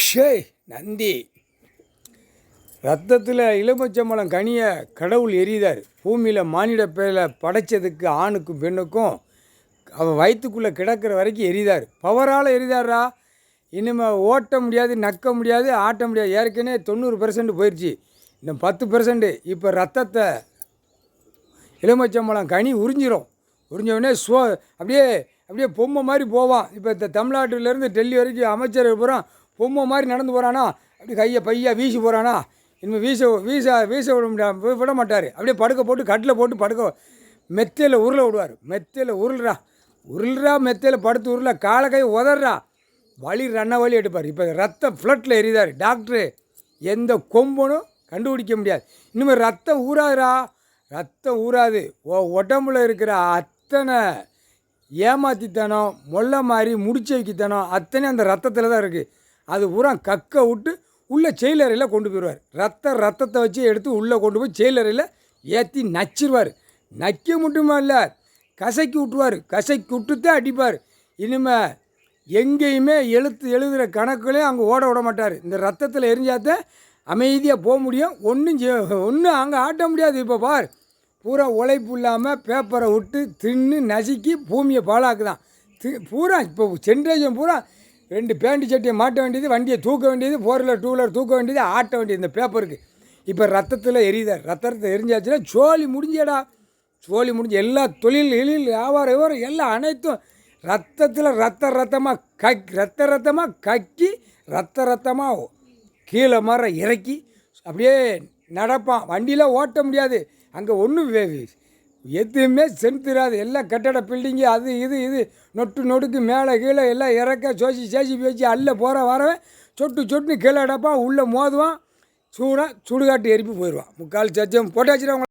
ஷே நந்தி ரத்தத்தில் எலுமிச்சம்பழம் கனியை கடவுள் எரிதார். பூமியில் மானிட பேரை படைச்சதுக்கு ஆணுக்கும் பெண்ணுக்கும் அவன் வயிற்றுக்குள்ளே கிடக்கிற வரைக்கும் எரிதார். பவரால் எரிதாரா. இனிமேல் ஓட்ட முடியாது, நக்க முடியாது, ஆட்ட முடியாது. ஏற்கனவே 90% போயிடுச்சு. இன்னும் 10% இப்போ ரத்தத்தை எலுமிச்சம்பழம் கனி உறிஞ்சிரும். உறிஞ்சவுடனே அப்படியே அப்படியே பொம்மை மாதிரி போவான். இப்போ இந்த தமிழ்நாட்டிலேருந்து டெல்லி வரைக்கும் அமைச்சர் பூரா பொம்மை மாதிரி நடந்து போகிறானா, அப்படி கையை பையா வீசி போகிறானா. இனிமேல் வீச விட மாட்டார். அப்படியே படுக்க போட்டு கட்டில் போட்டு படுக்க மெத்தையில் உருளை விடுவார். மெத்தையில் உருள்றா மெத்தையில் படுத்து உருளை காலை கை உதறா வலி வலி எடுப்பார். இப்போ ரத்தம் ஃப்ளட்டில் எரிதார். டாக்டரு எந்த கொம்பனும் கண்டுபிடிக்க முடியாது. இனிமேல் ரத்தம் ஊறாதுரா. ரத்தம் ஊறாது. உடம்புல இருக்கிற அத்தனை ஏமாத்தித்தனம், மொல்லை மாதிரி முடிச்சு வைக்கித்தனம் அத்தனை அந்த ரத்தத்தில் தான் இருக்குது. அது பூரா கக்க விட்டு உள்ளே செயலறையில் கொண்டு போயிடுவார். ரத்தத்தை வச்சு எடுத்து உள்ளே கொண்டு போய் செயலறையில் ஏற்றி நச்சிடுவார். நக்க மட்டுமா இல்லை, கசக்கி விட்டுருவார். கசக்கி விட்டுத்தான் அடிப்பார். இனிமேல் எங்கேயுமே எழுதுகிற கணக்குலையும் அங்கே ஓட விட மாட்டார். இந்த ரத்தத்தில் எரிஞ்சாதான் அமைதியாக போக முடியும். ஒன்றும் அங்கே ஆட்ட முடியாது. இப்போ பார், பூரா உழைப்பு இல்லாமல் பேப்பரை விட்டு தின்னு நசுக்கி பூமியை பாழாக்குதான். பூரா இப்போ ஜென்ரேஷன் பூரா 2 பேண்ட் சட்டியை மாட்ட வேண்டியது, வண்டியை தூக்க வேண்டியது, 4-வீலர் 2-வீலர் தூக்க வேண்டியது, ஆட்ட வேண்டியது இந்த பேப்பருக்கு. இப்போ ரத்தத்தில் எரியுதார். ரத்தத்தை எரிஞ்சாச்சுன்னா சோழி முடிஞ்சேடா. சோழி முடிஞ்சு எல்லா தொழில் வியாபாரம் எல்லாம் அனைத்தும் ரத்தத்தில் ரத்தமாக கக்கி ரத்தமாக கீழே மாற இறக்கி அப்படியே நடப்பான். வண்டியில் ஓட்ட முடியாது. அங்கே ஒன்றும் எதுவுமே செலுத்துறாது. எல்லாம் கட்டட பில்டிங்கு, அது இது நொடுக்கு மேலே கீழே எல்லாம் இறக்க சேசி பேச்சு அல்ல போகிற வரவன் சொட்டுன்னு கீழே அடப்பான். உள்ளே மோதுவான். சுடுகாட்டு எரிப்பு போயிடுவான். 3/4 சச்சம் போட்டாச்சுன்னா